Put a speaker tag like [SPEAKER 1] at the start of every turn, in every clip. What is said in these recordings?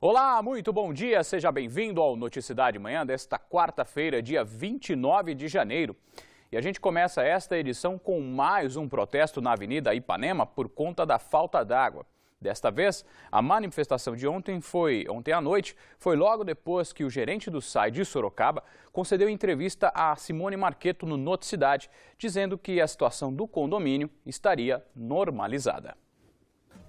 [SPEAKER 1] Olá, muito bom dia, seja bem-vindo ao Noticidade Manhã desta quarta-feira, dia 29 de janeiro. E a gente começa esta edição com mais um protesto na Avenida Ipanema por conta da falta d'água. Desta vez, a manifestação de ontem à noite, foi logo depois que o gerente do SAI de Sorocaba concedeu entrevista a Simone Marqueto no Noticidade, dizendo que a situação do condomínio estaria normalizada.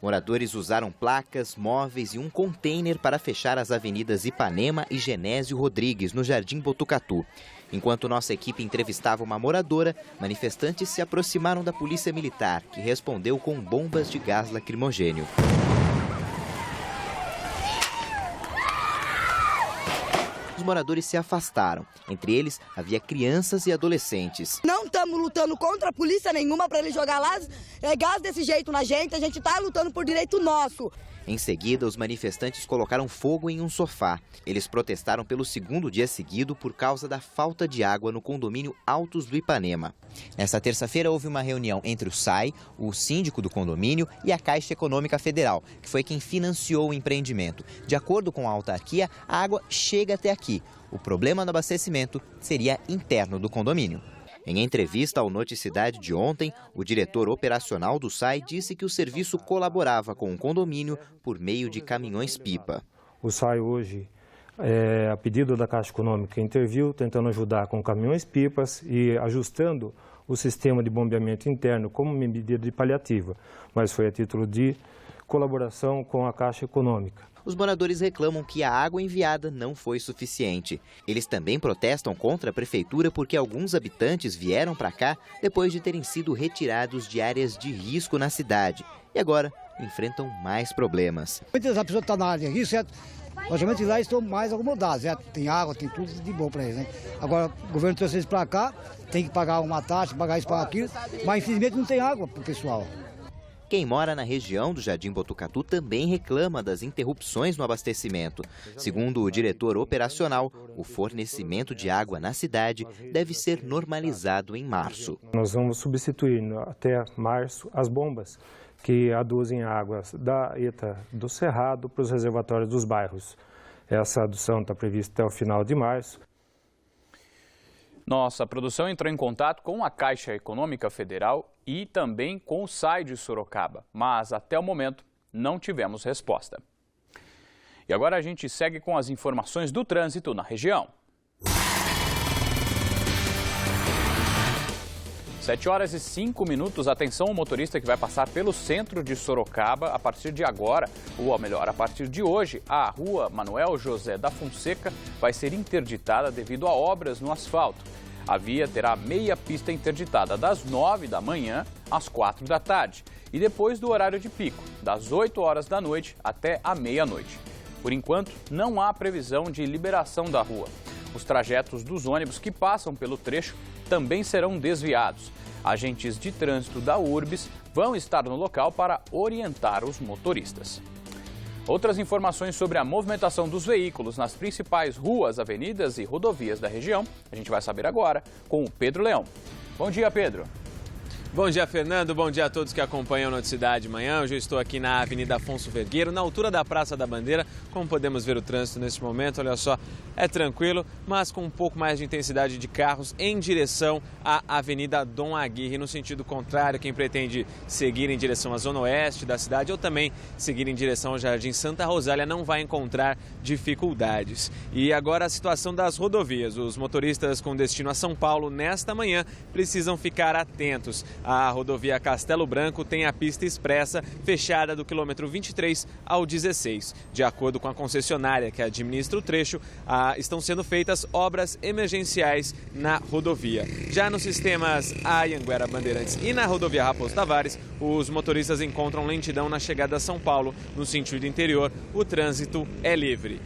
[SPEAKER 2] Moradores usaram placas, móveis e um container para fechar as avenidas Ipanema e Genésio Rodrigues, no Jardim Botucatu. Enquanto nossa equipe entrevistava uma moradora, manifestantes se aproximaram da polícia militar, que respondeu com bombas de gás lacrimogênio. Os moradores se afastaram. Entre eles, havia crianças e adolescentes.
[SPEAKER 3] Não estamos lutando contra a polícia nenhuma para ele jogar lá gás desse jeito na gente. A gente está lutando por direito nosso.
[SPEAKER 2] Em seguida, os manifestantes colocaram fogo em um sofá. Eles protestaram pelo segundo dia seguido por causa da falta de água no condomínio Altos do Ipanema. Nesta terça-feira, houve uma reunião entre o SAI, o síndico do condomínio e a Caixa Econômica Federal, que foi quem financiou o empreendimento. De acordo com a autarquia, a água chega até aqui. O problema do abastecimento seria interno do condomínio. Em entrevista ao Noticidade de ontem, o diretor operacional do SAI disse que o serviço colaborava com o condomínio por meio de caminhões-pipa.
[SPEAKER 4] O SAI hoje, a pedido da Caixa Econômica, interviu tentando ajudar com caminhões-pipas e ajustando o sistema de bombeamento interno como medida de paliativa, mas foi a título de colaboração com a Caixa Econômica.
[SPEAKER 2] Os moradores reclamam que a água enviada não foi suficiente. Eles também protestam contra a prefeitura porque alguns habitantes vieram para cá depois de terem sido retirados de áreas de risco na cidade. E agora enfrentam mais problemas.
[SPEAKER 5] Muitas pessoas estão na área de risco, certo? Logicamente lá estão mais acomodados, certo? Tem água, tem tudo de bom para eles, né? Agora o governo trouxe eles para cá, tem que pagar uma taxa, pagar isso, pagar aquilo, mas infelizmente não tem água para o pessoal.
[SPEAKER 2] Quem mora na região do Jardim Botucatu também reclama das interrupções no abastecimento. Segundo o diretor operacional, o fornecimento de água na cidade deve ser normalizado em março.
[SPEAKER 4] Nós vamos substituir até março as bombas que aduzem água da ETA do Cerrado para os reservatórios dos bairros. Essa adução está prevista até o final de março.
[SPEAKER 1] Nossa produção entrou em contato com a Caixa Econômica Federal e também com o SAI de Sorocaba, mas até o momento não tivemos resposta. E agora a gente segue com as informações do trânsito na região. 7h05, atenção ao motorista que vai passar pelo centro de Sorocaba a partir de agora, ou melhor, a partir de hoje, a rua Manuel José da Fonseca vai ser interditada devido a obras no asfalto. A via terá meia pista interditada das 9 da manhã às 4 da tarde e depois do horário de pico, das 8 horas da noite até a meia-noite. Por enquanto, não há previsão de liberação da rua. Os trajetos dos ônibus que passam pelo trecho também serão desviados. Agentes de trânsito da URBS vão estar no local para orientar os motoristas. Outras informações sobre a movimentação dos veículos nas principais ruas, avenidas e rodovias da região, a gente vai saber agora com o Pedro Leão. Bom dia, Pedro.
[SPEAKER 6] Bom dia, Fernando. Bom dia a todos que acompanham a Noticidade Manhã. Hoje eu estou aqui na Avenida Afonso Vergueiro, na altura da Praça da Bandeira. Como podemos ver o trânsito neste momento, olha só, é tranquilo, mas com um pouco mais de intensidade de carros em direção à Avenida Dom Aguirre, no sentido contrário, quem pretende seguir em direção à zona oeste da cidade ou também seguir em direção ao Jardim Santa Rosália não vai encontrar dificuldades. E agora a situação das rodovias. Os motoristas com destino a São Paulo nesta manhã precisam ficar atentos. A rodovia Castelo Branco tem a pista expressa fechada do quilômetro 23 ao 16. De acordo com a concessionária que administra o trecho, estão sendo feitas obras emergenciais na rodovia. Já nos sistemas Anhanguera Bandeirantes e na rodovia Raposo Tavares, os motoristas encontram lentidão na chegada a São Paulo. No sentido interior, o trânsito é livre.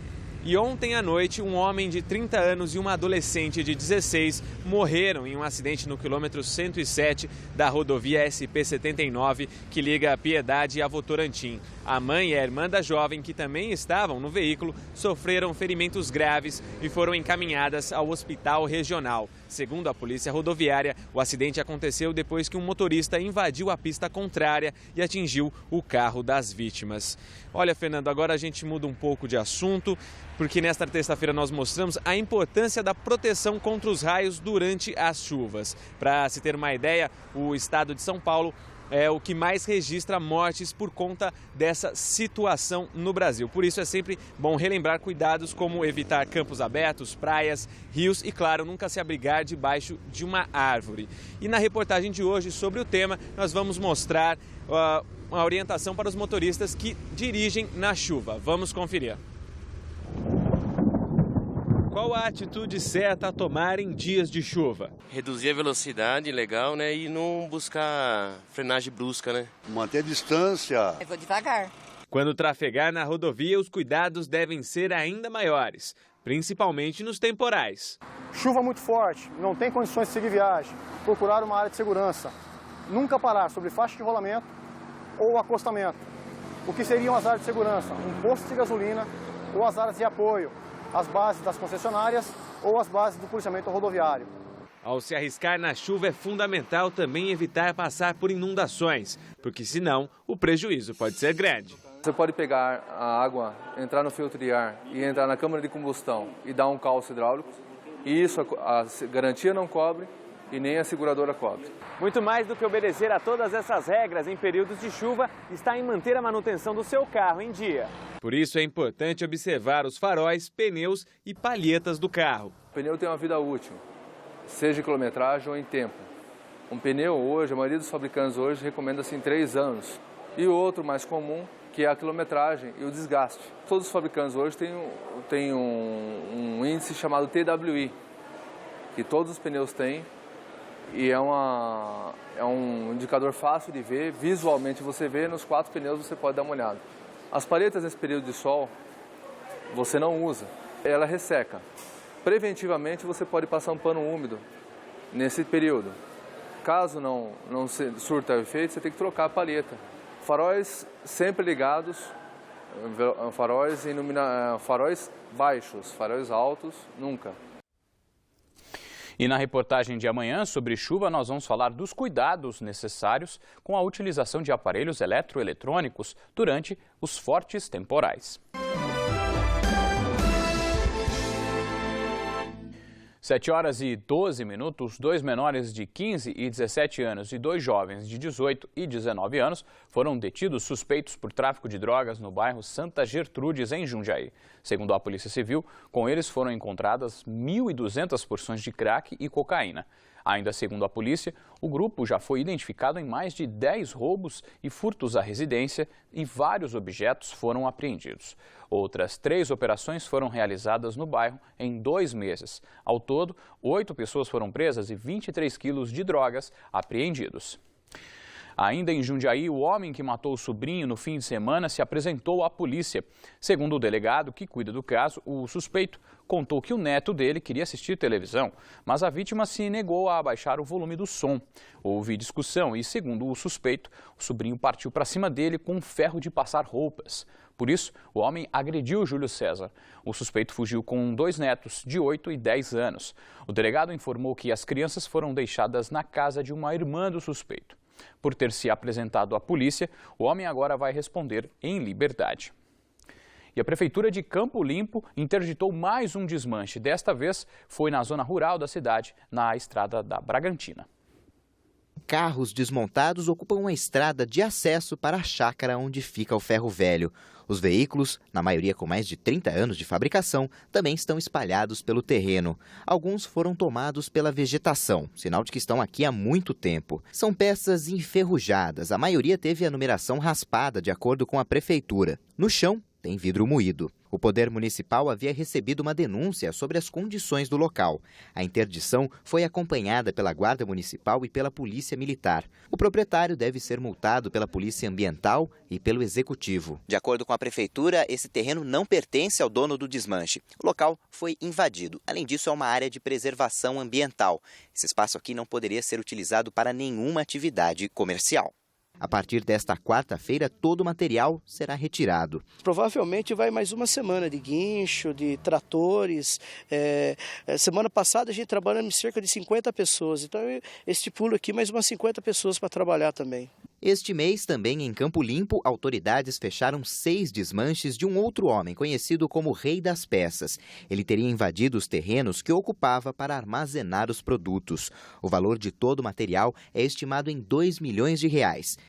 [SPEAKER 6] E ontem à noite, um homem de 30 anos e uma adolescente de 16 morreram em um acidente no quilômetro 107 da rodovia SP-79, que liga a Piedade a Votorantim. A mãe e a irmã da jovem, que também estavam no veículo, sofreram ferimentos graves e foram encaminhadas ao hospital regional. Segundo a polícia rodoviária, o acidente aconteceu depois que um motorista invadiu a pista contrária e atingiu o carro das vítimas. Olha, Fernando, agora a gente muda um pouco de assunto, porque nesta terça-feira nós mostramos a importância da proteção contra os raios durante as chuvas. Para se ter uma ideia, o estado de São Paulo é o que mais registra mortes por conta dessa situação no Brasil. Por isso é sempre bom relembrar cuidados como evitar campos abertos, praias, rios e, claro, nunca se abrigar debaixo de uma árvore. E na reportagem de hoje sobre o tema, nós vamos mostrar uma orientação para os motoristas que dirigem na chuva. Vamos conferir. Qual a atitude certa a tomar em dias de chuva?
[SPEAKER 7] Reduzir a velocidade, legal, né? E não buscar frenagem brusca, né?
[SPEAKER 8] Manter a distância.
[SPEAKER 3] Eu vou devagar.
[SPEAKER 6] Quando trafegar na rodovia, os cuidados devem ser ainda maiores, principalmente nos temporais.
[SPEAKER 9] Chuva muito forte, não tem condições de seguir viagem. Procurar uma área de segurança. Nunca parar sobre faixa de rolamento ou acostamento. O que seriam as áreas de segurança? Um posto de gasolina ou as áreas de apoio, as bases das concessionárias ou as bases do policiamento rodoviário.
[SPEAKER 6] Ao se arriscar na chuva, é fundamental também evitar passar por inundações, porque senão o prejuízo pode ser grande.
[SPEAKER 10] Você pode pegar a água, entrar no filtro de ar e entrar na câmara de combustão e dar um calço hidráulico, e isso a garantia não cobre e nem a seguradora cobre.
[SPEAKER 6] Muito mais do que obedecer a todas essas regras em períodos de chuva está em manter a manutenção do seu carro em dia. Por isso é importante observar os faróis, pneus e palhetas do carro.
[SPEAKER 10] O pneu tem uma vida útil, seja em quilometragem ou em tempo. Um pneu hoje, a maioria dos fabricantes hoje recomenda assim 3 anos. E o outro mais comum, que é a quilometragem e o desgaste. Todos os fabricantes hoje têm um índice chamado TWI, que todos os pneus têm. E é um indicador fácil de ver, visualmente você vê, nos 4 pneus você pode dar uma olhada. As palhetas nesse período de sol, você não usa, ela resseca. Preventivamente você pode passar um pano úmido nesse período. Caso não surta o efeito, você tem que trocar a palheta. Faróis sempre ligados, faróis baixos, faróis altos, nunca.
[SPEAKER 1] E na reportagem de amanhã sobre chuva, nós vamos falar dos cuidados necessários com a utilização de aparelhos eletroeletrônicos durante os fortes temporais. 7h12, 2 menores de 15 e 17 anos e 2 jovens de 18 e 19 anos foram detidos suspeitos por tráfico de drogas no bairro Santa Gertrudes, em Jundiaí. Segundo a Polícia Civil, com eles foram encontradas 1.200 porções de crack e cocaína. Ainda segundo a polícia, o grupo já foi identificado em mais de 10 roubos e furtos à residência e vários objetos foram apreendidos. Outras 3 operações foram realizadas no bairro em 2 meses. Ao todo, 8 pessoas foram presas e 23 quilos de drogas apreendidos. Ainda em Jundiaí, o homem que matou o sobrinho no fim de semana se apresentou à polícia. Segundo o delegado que cuida do caso, o suspeito contou que o neto dele queria assistir televisão, mas a vítima se negou a abaixar o volume do som. Houve discussão e, segundo o suspeito, o sobrinho partiu para cima dele com um ferro de passar roupas. Por isso, o homem agrediu Júlio César. O suspeito fugiu com 2 netos, de 8 e 10 anos. O delegado informou que as crianças foram deixadas na casa de uma irmã do suspeito. Por ter se apresentado à polícia, o homem agora vai responder em liberdade. E a Prefeitura de Campo Limpo interditou mais um desmanche. Desta vez foi na zona rural da cidade, na estrada da Bragantina.
[SPEAKER 2] Carros desmontados ocupam a estrada de acesso para a chácara onde fica o ferro velho. Os veículos, na maioria com mais de 30 anos de fabricação, também estão espalhados pelo terreno. Alguns foram tomados pela vegetação, sinal de que estão aqui há muito tempo. São peças enferrujadas, a maioria teve a numeração raspada de acordo com a Prefeitura. No chão, tem vidro moído. O Poder Municipal havia recebido uma denúncia sobre as condições do local. A interdição foi acompanhada pela Guarda Municipal e pela Polícia Militar. O proprietário deve ser multado pela Polícia Ambiental e pelo Executivo. De acordo com a Prefeitura, esse terreno não pertence ao dono do desmanche. O local foi invadido. Além disso, é uma área de preservação ambiental. Esse espaço aqui não poderia ser utilizado para nenhuma atividade comercial. A partir desta quarta-feira, todo o material será retirado.
[SPEAKER 8] Provavelmente vai mais uma semana de guincho, de tratores. Semana passada a gente trabalhou em cerca de 50 pessoas, então eu estipulo aqui mais umas 50 pessoas para trabalhar também.
[SPEAKER 2] Este mês, também em Campo Limpo, autoridades fecharam 6 desmanches de um outro homem, conhecido como Rei das Peças. Ele teria invadido os terrenos que ocupava para armazenar os produtos. O valor de todo o material é estimado em R$2 milhões.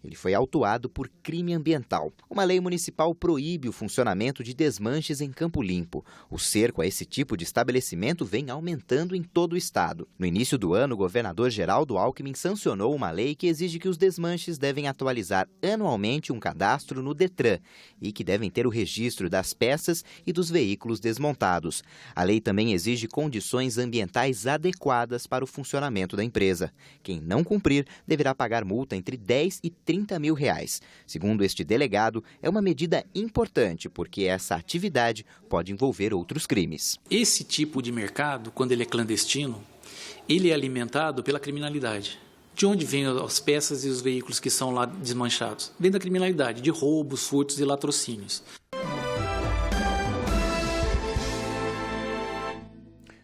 [SPEAKER 2] Ele foi autuado por crime ambiental. Uma lei municipal proíbe o funcionamento de desmanches em Campo Limpo. O cerco a esse tipo de estabelecimento vem aumentando em todo o estado. No início do ano, o governador Geraldo Alckmin sancionou uma lei que exige que os desmanches devem atualizar anualmente um cadastro no Detran e que devem ter o registro das peças e dos veículos desmontados. A lei também exige condições ambientais adequadas para o funcionamento da empresa. Quem não cumprir deverá pagar multa entre R$10 e R$30 mil. Segundo este delegado, é uma medida importante porque essa atividade pode envolver outros crimes.
[SPEAKER 11] Esse tipo de mercado, quando ele é clandestino, ele é alimentado pela criminalidade. De onde vêm as peças e os veículos que são lá desmanchados? Vem da criminalidade, de roubos, furtos e latrocínios.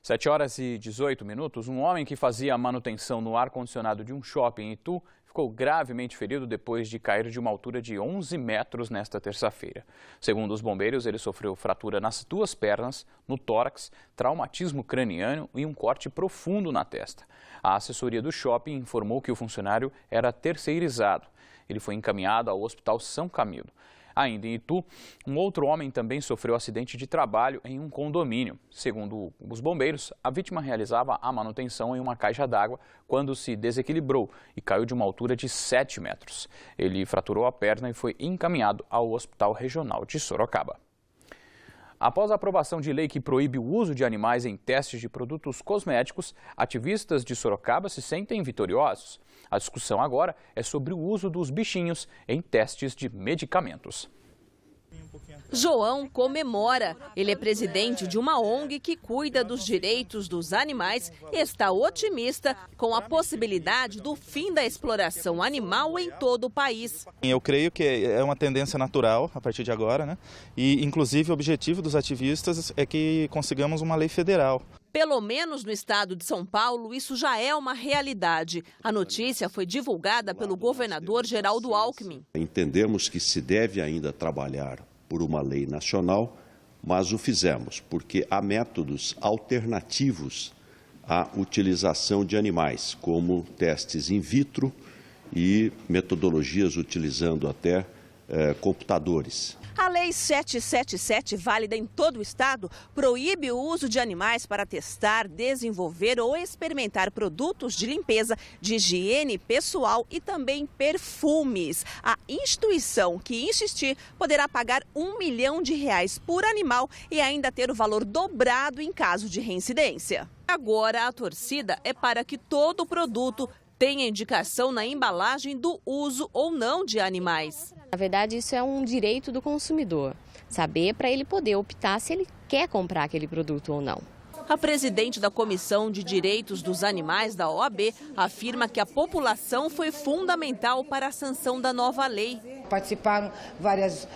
[SPEAKER 1] 7h18. Um homem que fazia a manutenção no ar-condicionado de um shopping em Itu ficou gravemente ferido depois de cair de uma altura de 11 metros nesta terça-feira. Segundo os bombeiros, ele sofreu fratura nas 2 pernas, no tórax, traumatismo craniano e um corte profundo na testa. A assessoria do shopping informou que o funcionário era terceirizado. Ele foi encaminhado ao Hospital São Camilo. Ainda em Itu, um outro homem também sofreu acidente de trabalho em um condomínio. Segundo os bombeiros, a vítima realizava a manutenção em uma caixa d'água quando se desequilibrou e caiu de uma altura de 7 metros. Ele fraturou a perna e foi encaminhado ao Hospital Regional de Sorocaba. Após a aprovação de lei que proíbe o uso de animais em testes de produtos cosméticos, ativistas de Sorocaba se sentem vitoriosos. A discussão agora é sobre o uso dos bichinhos em testes de medicamentos.
[SPEAKER 12] João comemora. Ele é presidente de uma ONG que cuida dos direitos dos animais e está otimista com a possibilidade do fim da exploração animal em todo o país.
[SPEAKER 13] Eu creio que é uma tendência natural a partir de agora, né? E, inclusive, o objetivo dos ativistas é que consigamos uma lei federal.
[SPEAKER 12] Pelo menos no estado de São Paulo, isso já é uma realidade. A notícia foi divulgada pelo governador Geraldo Alckmin.
[SPEAKER 14] Entendemos que se deve ainda trabalhar por uma lei nacional, mas o fizemos porque há métodos alternativos à utilização de animais, como testes in vitro e metodologias utilizando até computadores.
[SPEAKER 12] A Lei 777, válida em todo o estado, proíbe o uso de animais para testar, desenvolver ou experimentar produtos de limpeza, de higiene pessoal e também perfumes. A instituição que insistir poderá pagar R$1 milhão por animal e ainda ter o valor dobrado em caso de reincidência. Agora, a torcida é para que todo produto tenha indicação na embalagem do uso ou não de animais.
[SPEAKER 15] Na verdade, isso é um direito do consumidor, saber para ele poder optar se ele quer comprar aquele produto ou não.
[SPEAKER 12] A presidente da Comissão de Direitos dos Animais da OAB afirma que a população foi fundamental para a sanção da nova lei.
[SPEAKER 16] Participaram vários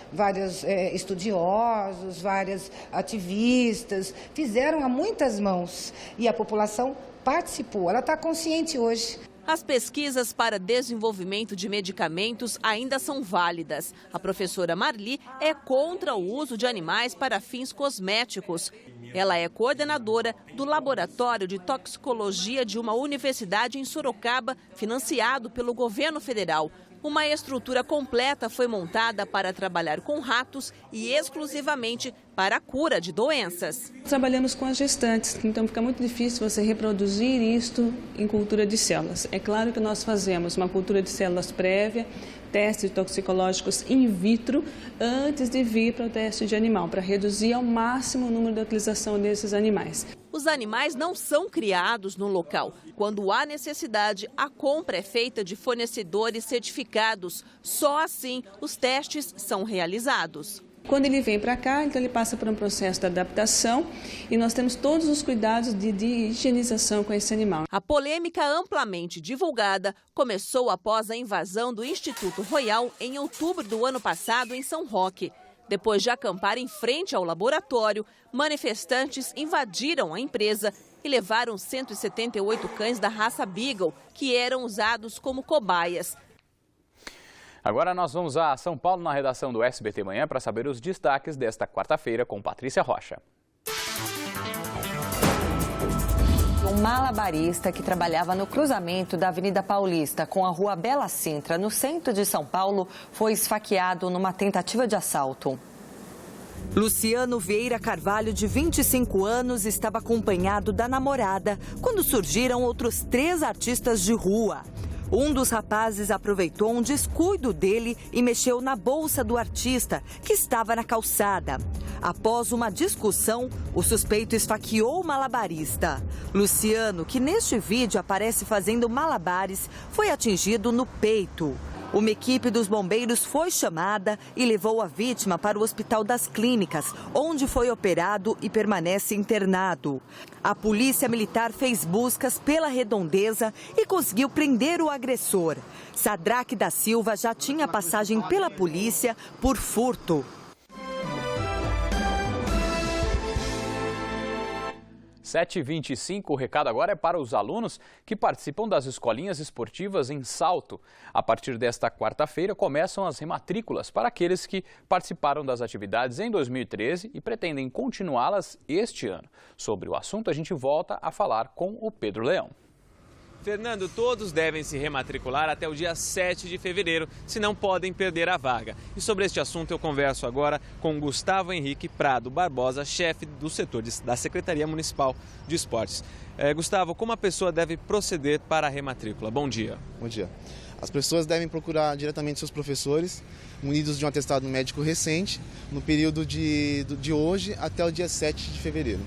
[SPEAKER 16] estudiosos, várias ativistas, fizeram a muitas mãos e a população participou, ela está consciente hoje.
[SPEAKER 12] As pesquisas para desenvolvimento de medicamentos ainda são válidas. A professora Marli é contra o uso de animais para fins cosméticos. Ela é coordenadora do Laboratório de Toxicologia de uma universidade em Sorocaba, financiado pelo governo federal. Uma estrutura completa foi montada para trabalhar com ratos e exclusivamente para a cura de doenças.
[SPEAKER 17] Trabalhamos com as gestantes, então fica muito difícil você reproduzir isto em cultura de células. É claro que nós fazemos uma cultura de células prévia, testes toxicológicos in vitro, antes de vir para o teste de animal, para reduzir ao máximo o número de utilização desses animais.
[SPEAKER 12] Os animais não são criados no local. Quando há necessidade, a compra é feita de fornecedores certificados. Só assim os testes são realizados.
[SPEAKER 17] Quando ele vem para cá, então ele passa por um processo de adaptação e nós temos todos os cuidados de higienização com esse animal.
[SPEAKER 12] A polêmica amplamente divulgada começou após a invasão do Instituto Royal em outubro do ano passado em São Roque. Depois de acampar em frente ao laboratório, manifestantes invadiram a empresa e levaram 178 cães da raça Beagle, que eram usados como cobaias.
[SPEAKER 1] Agora nós vamos a São Paulo, na redação do SBT Manhã, para saber os destaques desta quarta-feira com Patrícia Rocha.
[SPEAKER 18] Um malabarista que trabalhava no cruzamento da Avenida Paulista com a Rua Bela Sintra, no centro de São Paulo, foi esfaqueado numa tentativa de assalto.
[SPEAKER 19] Luciano Vieira Carvalho, de 25 anos, estava acompanhado da namorada quando surgiram outros 3 artistas de rua. Um dos rapazes aproveitou um descuido dele e mexeu na bolsa do artista, que estava na calçada. Após uma discussão, o suspeito esfaqueou o malabarista. Luciano, que neste vídeo aparece fazendo malabares, foi atingido no peito. Uma equipe dos bombeiros foi chamada e levou a vítima para o Hospital das Clínicas, onde foi operado e permanece internado. A Polícia Militar fez buscas pela redondeza e conseguiu prender o agressor. Sadraque da Silva já tinha passagem pela polícia por furto.
[SPEAKER 1] 7h25, o recado agora é para os alunos que participam das escolinhas esportivas em Salto. A partir desta quarta-feira começam as rematrículas para aqueles que participaram das atividades em 2013 e pretendem continuá-las este ano. Sobre o assunto, a gente volta a falar com o Pedro Leão.
[SPEAKER 6] Fernando, todos devem se rematricular até o dia 7 de fevereiro, senão podem perder a vaga. E sobre este assunto eu converso agora com Gustavo Henrique Prado Barbosa, chefe do setor da Secretaria Municipal de Esportes. Gustavo, como a pessoa deve proceder para a rematrícula? Bom dia.
[SPEAKER 20] Bom dia. As pessoas devem procurar diretamente seus professores, munidos de um atestado médico recente, no período de hoje até o dia 7 de fevereiro.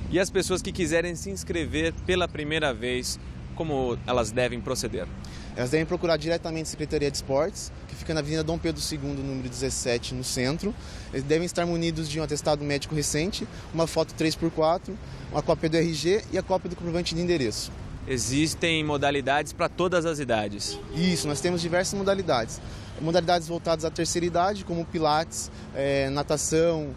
[SPEAKER 6] E as pessoas que quiserem se inscrever pela primeira vez, como elas devem proceder?
[SPEAKER 20] Elas devem procurar diretamente a Secretaria de Esportes, que fica na Avenida Dom Pedro II, número 17, no centro. Eles devem estar munidos de um atestado médico recente, uma foto 3x4, uma cópia do RG e a cópia do comprovante de endereço.
[SPEAKER 6] Existem modalidades para todas as idades?
[SPEAKER 20] Isso, nós temos diversas modalidades. Modalidades voltadas à terceira idade, como pilates, natação,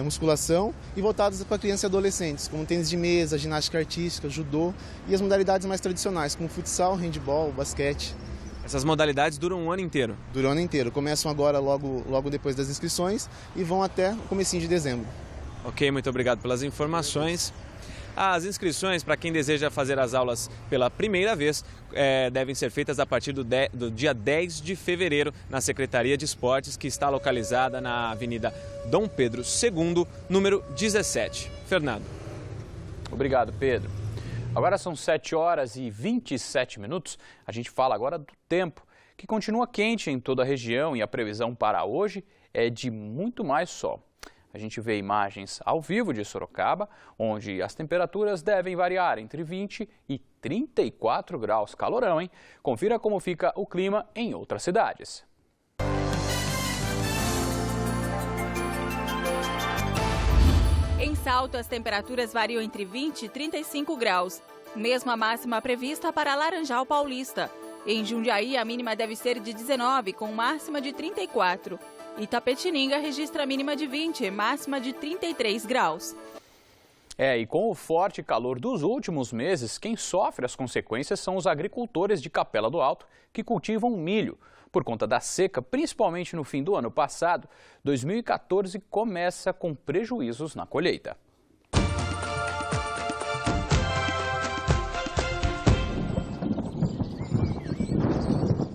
[SPEAKER 20] musculação, e voltadas para crianças e adolescentes, como tênis de mesa, ginástica artística, judô, e as modalidades mais tradicionais, como futsal, handebol, basquete.
[SPEAKER 6] Essas modalidades duram um ano inteiro?
[SPEAKER 20] Duram o ano inteiro. Começam agora logo depois das inscrições e vão até o comecinho de dezembro.
[SPEAKER 6] Ok, muito obrigado pelas informações. As inscrições para quem deseja fazer as aulas pela primeira vez devem ser feitas a partir do dia 10 de fevereiro na Secretaria de Esportes, que está localizada na Avenida Dom Pedro II, número 17. Fernando.
[SPEAKER 1] Obrigado, Pedro. Agora são 7h27. A gente fala agora do tempo, que continua quente em toda a região e a previsão para hoje é de muito mais sol. A gente vê imagens ao vivo de Sorocaba, onde as temperaturas devem variar entre 20 e 34 graus. Calorão, hein? Confira como fica o clima em outras cidades.
[SPEAKER 21] Em Salto, as temperaturas variam entre 20 e 35 graus. Mesma máxima prevista para Laranjal Paulista. Em Jundiaí, a mínima deve ser de 19, com máxima de 34. Itapetininga registra a mínima de 20 e máxima de 33 graus.
[SPEAKER 1] E com o forte calor dos últimos meses, quem sofre as consequências são os agricultores de Capela do Alto, que cultivam milho. Por conta da seca, principalmente no fim do ano passado, 2014 começa com prejuízos na colheita.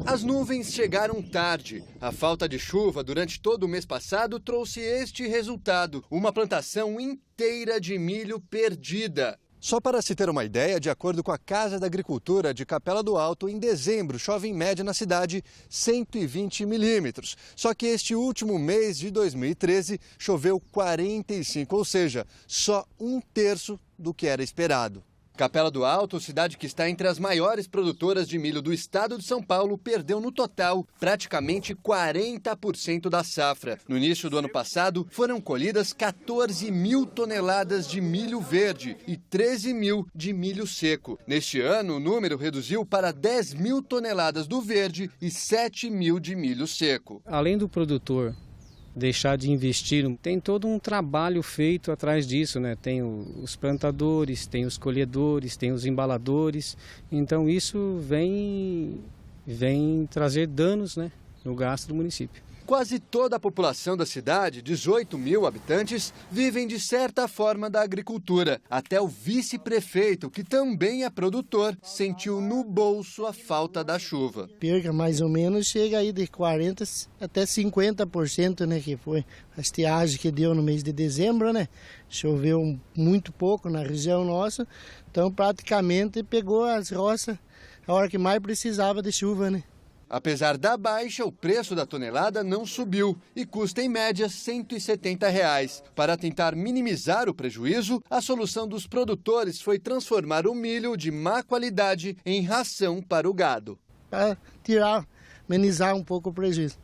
[SPEAKER 22] As nuvens chegaram tarde. A falta de chuva durante todo o mês passado trouxe este resultado: uma plantação inteira de milho perdida. Só para se ter uma ideia, de acordo com a Casa da Agricultura de Capela do Alto, em dezembro chove em média na cidade 120 milímetros. Só que este último mês de 2013 choveu 45, ou seja, só 1/3 do que era esperado. Capela do Alto, cidade que está entre as maiores produtoras de milho do estado de São Paulo, perdeu no total praticamente 40% da safra. No início do ano passado, foram colhidas 14 mil toneladas de milho verde e 13 mil de milho seco. Neste ano, o número reduziu para 10 mil toneladas do verde e 7 mil de milho seco.
[SPEAKER 4] Além do produtor deixar de investir, tem todo um trabalho feito atrás disso, né? Tem os plantadores, tem os colhedores, tem os embaladores. Então isso vem trazer danos, né, no gasto do município.
[SPEAKER 22] Quase toda a população da cidade, 18 mil habitantes, vivem de certa forma da agricultura. Até o vice-prefeito, que também é produtor, sentiu no bolso a falta da chuva.
[SPEAKER 5] Perca mais ou menos chega aí de 40% até 50%, né, que foi a estiagem que deu no mês de dezembro, né? Choveu muito pouco na região nossa, então praticamente pegou as roças a hora que mais precisava de chuva, né?
[SPEAKER 22] Apesar da baixa, o preço da tonelada não subiu e custa em média R$ 170. Para tentar minimizar o prejuízo, a solução dos produtores foi transformar o milho de má qualidade em ração para o gado.
[SPEAKER 5] Para amenizar um pouco o prejuízo.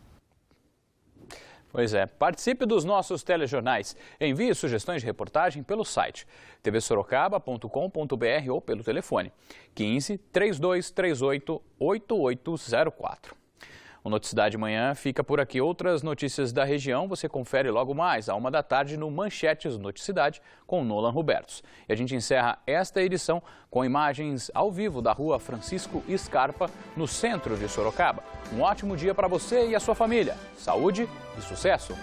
[SPEAKER 1] Pois é, participe dos nossos telejornais. Envie sugestões de reportagem pelo site tvsorocaba.com.br ou pelo telefone 15 3238 8804. O Noticidade Manhã fica por aqui. Outras notícias da região você confere logo mais, à 13h, no Manchetes Noticidade, com Nolan Robertos. E a gente encerra esta edição com imagens ao vivo da rua Francisco Scarpa, no centro de Sorocaba. Um ótimo dia para você e a sua família. Saúde e sucesso!